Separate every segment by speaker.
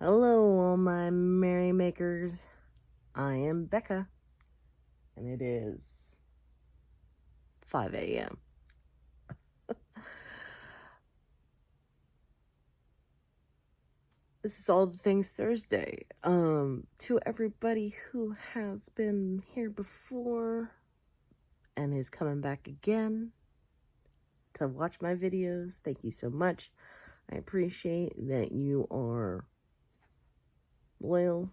Speaker 1: Hello, all my merrymakers. I am Becca, and it is 5 a.m. This is All the Things Thursday. To everybody who has been here before and is coming back again to watch my videos, thank you so much. I appreciate that you are loyal.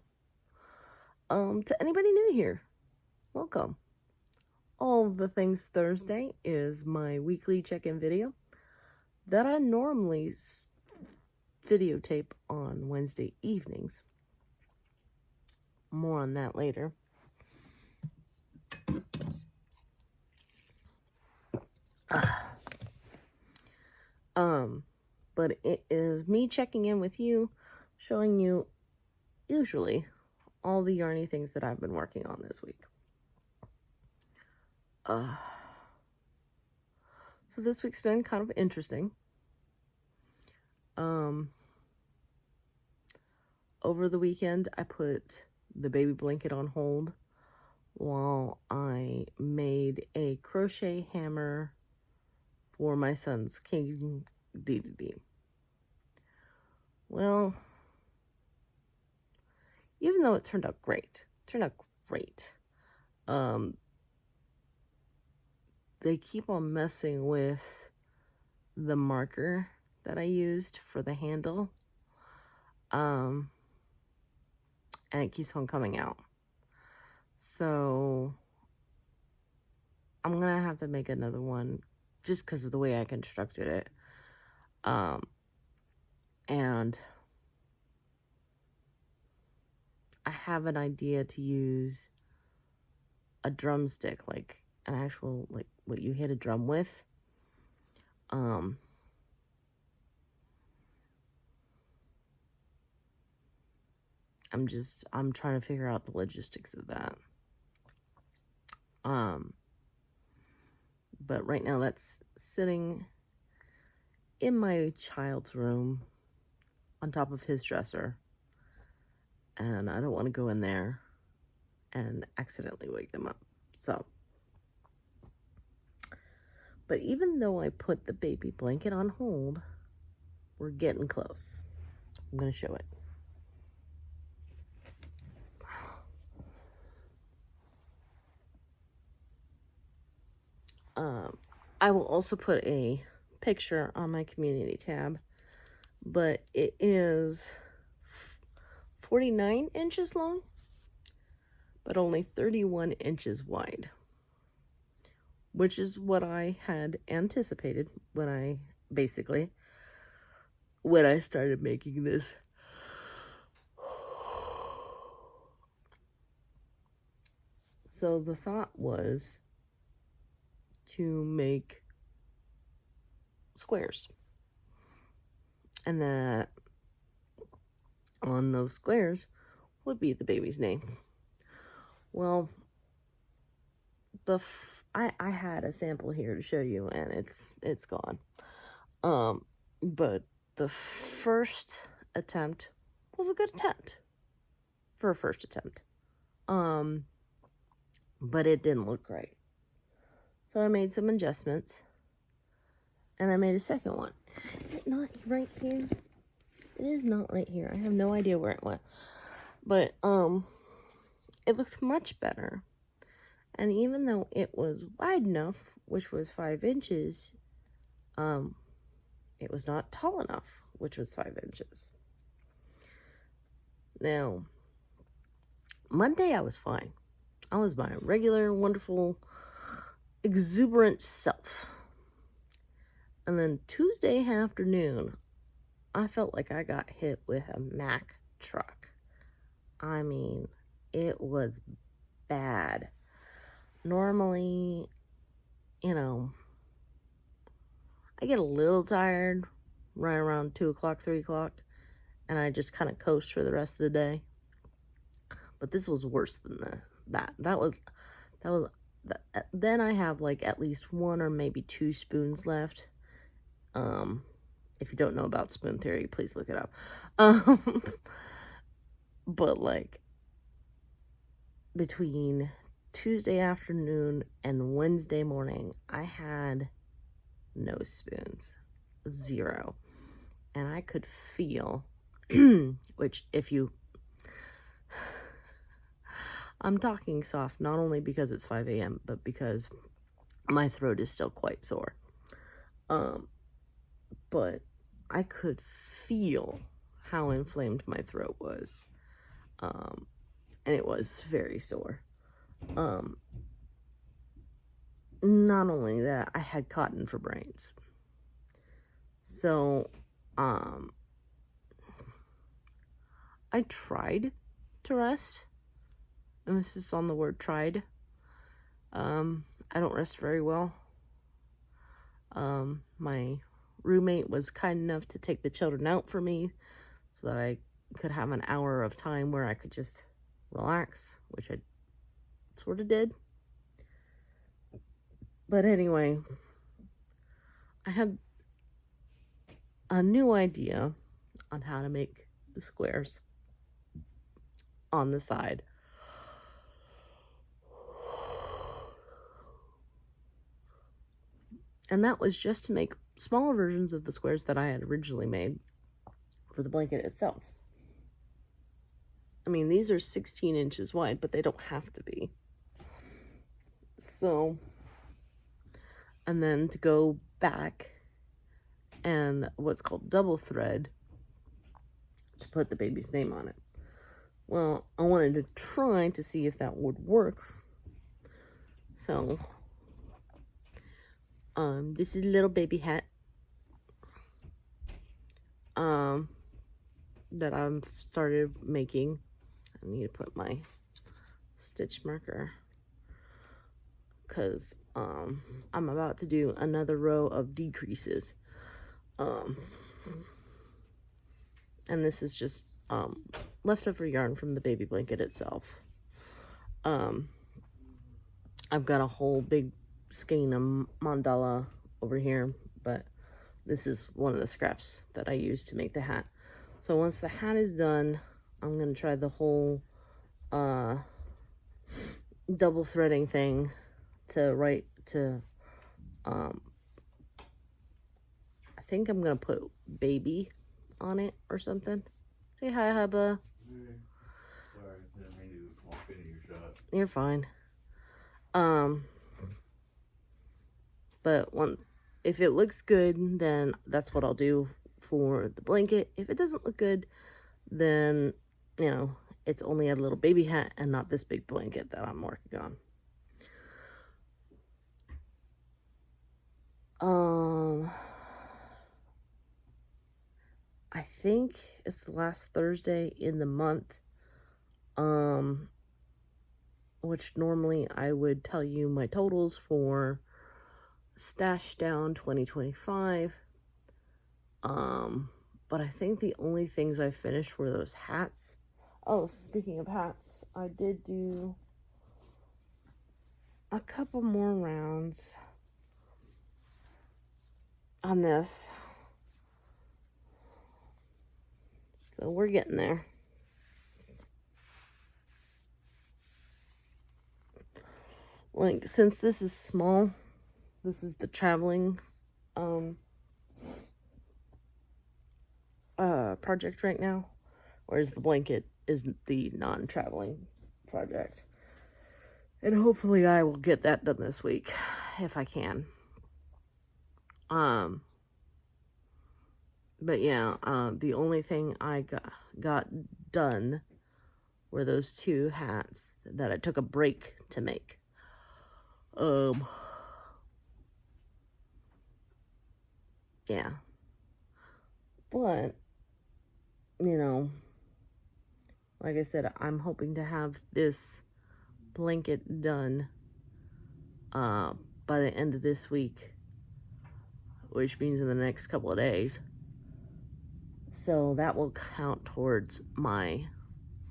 Speaker 1: To anybody new here, welcome. All the Things Thursday is my weekly check-in video that I normally videotape on Wednesday evenings. More on that later. But it is me checking in with you, showing you usually all the yarny things that I've been working on this week. So this week's been kind of interesting. Over the weekend, I put the baby blanket on hold while I made a crochet hammer for my son's King D. Well, even though it turned out great, they keep on messing with the marker that I used for the handle, and it keeps on coming out. So I'm gonna have to make another one just because of the way I constructed it. And I have an idea to use a drumstick, like an actual, like what you hit a drum with. I'm trying to figure out the logistics of that. But right now that's sitting in my child's room on top of his dresser. And I don't want to go in there and accidentally wake them up. So, but even though I put the baby blanket on hold, we're getting close. I'm going to show it. I will also put a picture on my community tab, but it is 49 inches long, but only 31 inches wide, which is what I had anticipated when I started making this. So the thought was to make squares, and that on those squares would be the baby's name. Well, I had a sample here to show you, and it's gone. But the first attempt was a good attempt for a first attempt. But it didn't look right. So I made some adjustments, and I made a second one. Is it not right here? It is not right here. I have no idea where it went. But, it looks much better. And even though it was wide enough, which was 5 inches, it was not tall enough, which was 5 inches. Now, Monday I was fine. I was my regular, wonderful, exuberant self. And then Tuesday afternoon, I felt like I got hit with a Mack truck. I mean, it was bad. Normally, I get a little tired right around 2 o'clock, 3 o'clock, and I just kind of coast for the rest of the day. But this was worse than that. Then I have like at least 1 or maybe 2 spoons left. If you don't know about spoon theory, please look it up. But like between Tuesday afternoon and Wednesday morning, I had no spoons, 0. And I could feel, which if you, I'm talking soft, not only because it's 5 a.m., but because my throat is still quite sore. But I could feel how inflamed my throat was. And it was very sore. Not only that, I had cotton for brains. So, I tried to rest. And this is on the word tried. I don't rest very well. My roommate was kind enough to take the children out for me so that I could have an hour of time where I could just relax, which I sort of did. But anyway, I had a new idea on how to make the squares on the side. And that was just to make smaller versions of the squares that I had originally made for the blanket itself. I mean, these are 16 inches wide, but they don't have to be. So, and then to go back and what's called double thread to put the baby's name on it. Well, I wanted to try to see if that would work. So, this is a little baby hat. That I've started making. I need to put my stitch marker because I'm about to do another row of decreases. And this is just leftover yarn from the baby blanket itself. I've got a whole big skein of mandala over here, but this is one of the scraps that I use to make the hat. So once the hat is done, I'm going to try the whole double threading thing I think I'm going to put baby on it or something. Say hi, hubba.
Speaker 2: Hey. Sorry, didn't mean to walk into your shot.
Speaker 1: You're fine. But if it looks good, then that's what I'll do for the blanket. If it doesn't look good, then, you know, it's only a little baby hat and not this big blanket that I'm working on. I think it's the last Thursday in the month, which normally I would tell you my totals for Stash Down 2025. But I think the only things I finished were those hats. Oh, speaking of hats, I did do a couple more rounds on this. So we're getting there. Like, since this is small, this is the traveling project right now, whereas the blanket is the non-traveling project. And hopefully I will get that done this week if I can. But yeah, the only thing I got done were those 2 hats that I took a break to make. Yeah. But, you know, like I said, I'm hoping to have this blanket done by the end of this week, which means in the next couple of days. So that will count towards my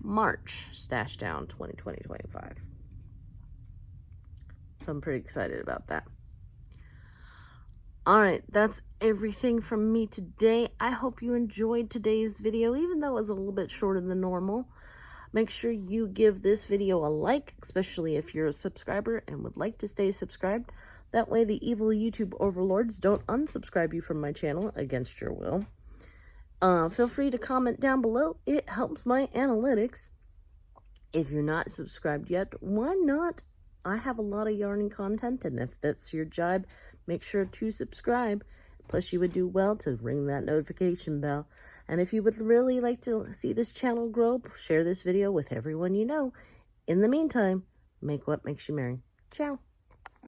Speaker 1: March Stash Down 2020-25. So I'm pretty excited about that. Alright, that's everything from me today. I hope you enjoyed today's video, even though it was a little bit shorter than normal. Make sure you give this video a like, especially if you're a subscriber and would like to stay subscribed. That way the evil YouTube overlords don't unsubscribe you from my channel against your will. Feel free to comment down below. It helps my analytics. If you're not subscribed yet, why not? I have a lot of yarning content, and if that's your job, make sure to subscribe. Plus, you would do well to ring that notification bell. And if you would really like to see this channel grow, share this video with everyone you know. In the meantime, make what makes you merry. Ciao.